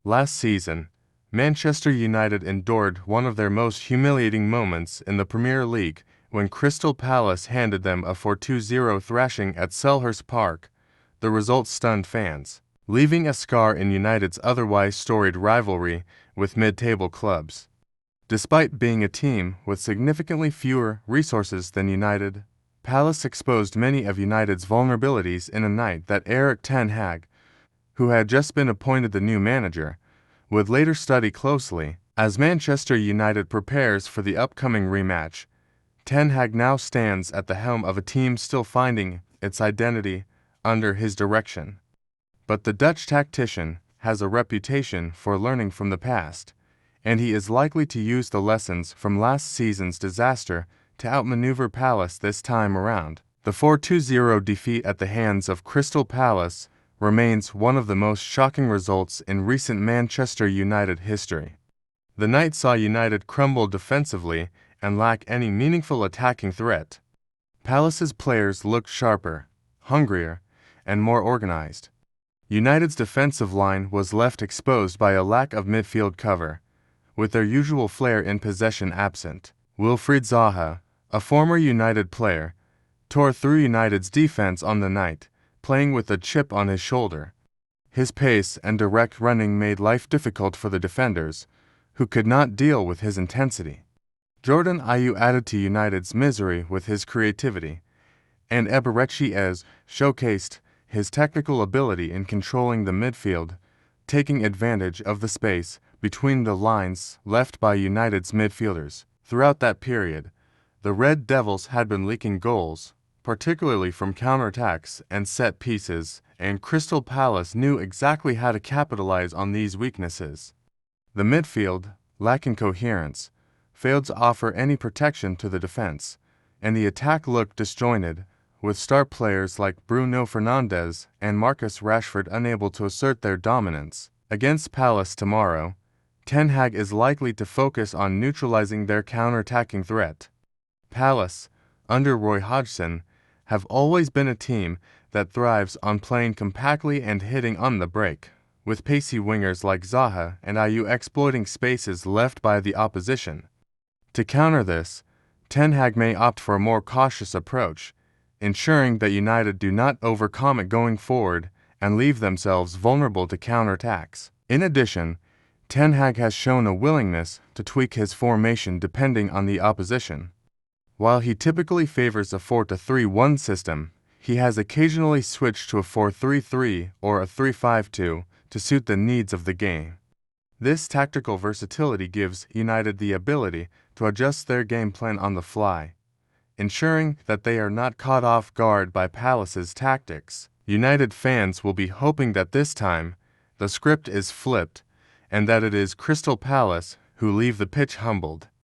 Last season, Manchester United endured one of their most humiliating moments in the Premier League when Crystal Palace handed them a 4-2 thrashing at Selhurst Park. The result stunned fans, leaving a scar in United's otherwise storied rivalry with mid-table clubs. Despite being a team with significantly fewer resources than United, Palace exposed many of United's vulnerabilities in a night that Erik Ten Hag, who had just been appointed the new manager, would later study closely. As Manchester United prepares for the upcoming rematch, Ten Hag now stands at the helm of a team still finding its identity under his direction. But the Dutch tactician has a reputation for learning from the past, and he is likely to use the lessons from last season's disaster to outmaneuver Palace this time around. The 4-2 defeat at the hands of Crystal Palace remains one of the most shocking results in recent Manchester United history. The night saw United crumble defensively and lack any meaningful attacking threat. Palace's players looked sharper, hungrier, and more organized. United's defensive line was left exposed by a lack of midfield cover, with their usual flair in possession absent. Wilfried Zaha, a former United player, tore through United's defense on the night, playing with a chip on his shoulder. His pace and direct running made life difficult for the defenders, who could not deal with his intensity. Jordan Ayew added to United's misery with his creativity, and Eberechi showcased his technical ability in controlling the midfield, taking advantage of the space between the lines left by United's midfielders. Throughout that period, the Red Devils had been leaking goals, particularly from counterattacks and set pieces, and Crystal Palace knew exactly how to capitalize on these weaknesses. The midfield, lacking coherence, failed to offer any protection to the defense, and the attack looked disjointed, with star players like Bruno Fernandes and Marcus Rashford unable to assert their dominance. Against Palace tomorrow, Ten Hag is likely to focus on neutralizing their counter-attacking threat. Palace, under Roy Hodgson, have always been a team that thrives on playing compactly and hitting on the break, with pacey wingers like Zaha and Ayew exploiting spaces left by the opposition. To counter this, Ten Hag may opt for a more cautious approach, ensuring that United do not overcome it going forward and leave themselves vulnerable to counterattacks. In addition, Ten Hag has shown a willingness to tweak his formation depending on the opposition. While he typically favors a 4-3-1 system, he has occasionally switched to a 4-3-3 or a 3-5-2 to suit the needs of the game. This tactical versatility gives United the ability to adjust their game plan on the fly, ensuring that they are not caught off guard by Palace's tactics. United fans will be hoping that this time, the script is flipped, and that it is Crystal Palace who leave the pitch humbled.